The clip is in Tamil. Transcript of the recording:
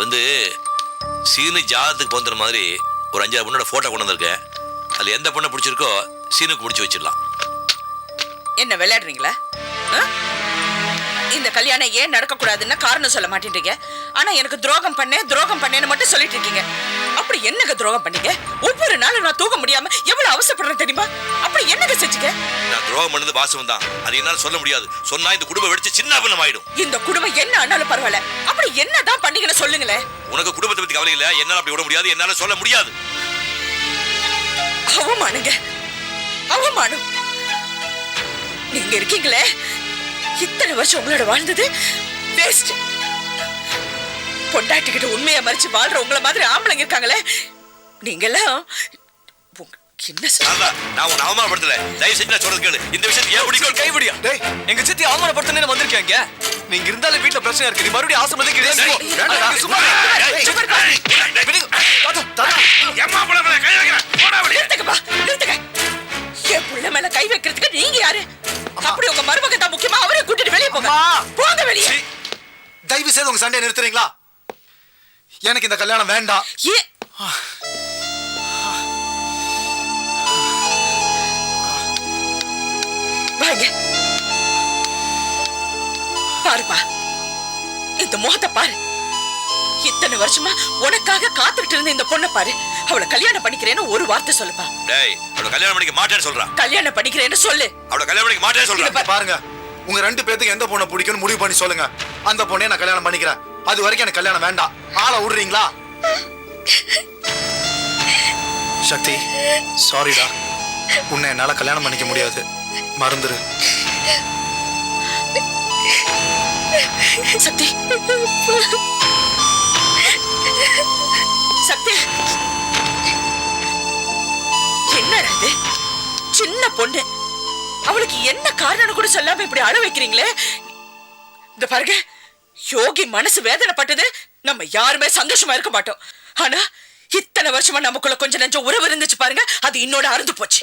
வந்து சீனு ஜாதத்துக்கு போந்துற மாதிரி ஒரு 5-6 பொண்ணோட போட்டோ கொண்டு வந்திருக்கேன். அதுல எந்த பொண்ணை பிடிச்சிருக்கோ சீனுக்கு முடிச்சு வச்சிடலாம். என்ன விளையாடுறீங்களா? இந்த கல்யாணம் ஏன் நடக்க கூடாதுன்னு காரணம் சொல்ல மாட்டேன்றீங்க. ஆனா எனக்கு துரோகம் பண்ணேன்னு மட்டும் சொல்லிட்டு இருக்கீங்க. அப்படி என்னங்க துரோகம் பண்ணீங்க? ஒவ்வொரு நாளும் நான் தூங்க முடியாம எவ்வளவு அவசரப்படுறேன் தெரியுமா? அப்படி என்னங்க செஞ்சீங்க? நான் துரோகம் பண்ணது வாசம் தான். அது என்னால சொல்ல முடியாது. சொன்னா இந்த குடும்பம் வெடிச்சு சின்னாபின்னம் ஆயிடும். இந்த குடும்பம் என்ன ஆனாலும் பரவாயில்ல. அப்படி என்னதான் பண்ணீங்கன்னு சொல்லுங்களேன். உனக்கு குடும்பத்தை பத்தி கவலை இல்ல. என்னால அப்படி விட முடியாது. என்னால சொல்ல முடியாது. அவமானுங்க, அவமானம். நீங்க இருக்கீங்களே, இத்தனை வருஷம் உங்களோட வாழ்ந்தது வேஸ்ட். பொண்டாட்டிக்கிட்ட உண்மையை மறைச்சு வாழ்ற உங்களை மாதிரி ஆம்பளைங்க இருக்காங்களே, நீங்க எல்லாம் என்ன சொல்ல? நான் உன்னை அவமானப்படுத்தல. தயவு செஞ்சு நான் சொல்றது கேளு. இந்த விஷயத்தை ஏன் பிடிக்கும் கைவிடியா? டேய், எங்க சித்தி அவமானப்படுத்தனே வந்திருக்கீங்க. நீங்க இருந்தால வீட்ல பிரச்சனை இருக்கு. நீ மறுபடியும் ஆசைப்பட்டு கிடையாது. சும்மா என் புள்ள மேல கை வைக்கிறதுக்கு நீங்க யாரு? அப்படி உங்க மருமக தான் முக்கியமா? அவரை கூட்டிட்டு வெளியே போங்க. போங்க வெளியே. தயவு செய்து உங்க சண்டையை நிறுத்துறீங்களா? எனக்கு இந்த கல்யாணம் வேண்டாம். வாங்க பாருப்பா, இந்த முகத்தை பாரு. இத்தனை வருஷமா உனக்காக காத்துக்கிட்டு இருந்த இந்த பொண்ணை பாரு. அவளை கல்யாணம் பண்ணிக்கிறேன்னு ஒரு வார்த்தை சொல்லுப்பா. டேய், அவளை கல்யாணம் பண்ணிக்க மாட்டேன்னு சொல்றான். கல்யாணம் பண்ணிக்கிறேன்னு சொல்லு. அவளை கல்யாணம் பண்ணிக்க மாட்டேன்னு சொல்றான். பாருங்க, உங்க 2 பேத்துக்கு எந்த பொண்ணை பிடிக்கும்னு முடிவு பண்ணி சொல்லுங்க. அந்த பொண்ணே நான் கல்யாணம் பண்ணிக்கிறேன். அது வரைக்கும் எனக்கு கல்யாணம் வேண்டாம். ஆளை விடுறீங்களா? சக்தி, சாரிடா. உன்னை என்னால கல்யாணம் பண்ணிக்க முடியாது. மறந்துரு. சக்தி, சக்தி, என்னடா இது? சின்ன பொண்ணு, அவளுக்கு என்ன காரணம் கூட சொல்லாம இப்படி அழ வைக்கிறீங்களே. இந்த பாருங்க, யோகி மனசு வேதனைப்பட்டது நம்ம யாருமே சந்தோஷமா இருக்க மாட்டோம். ஆனா இத்தனை வருஷமா நமக்குள்ள கொஞ்சம் நெஞ்சம் உறவு இருந்துச்சு பாருங்க, அது இன்னோட அறுந்து போச்சு.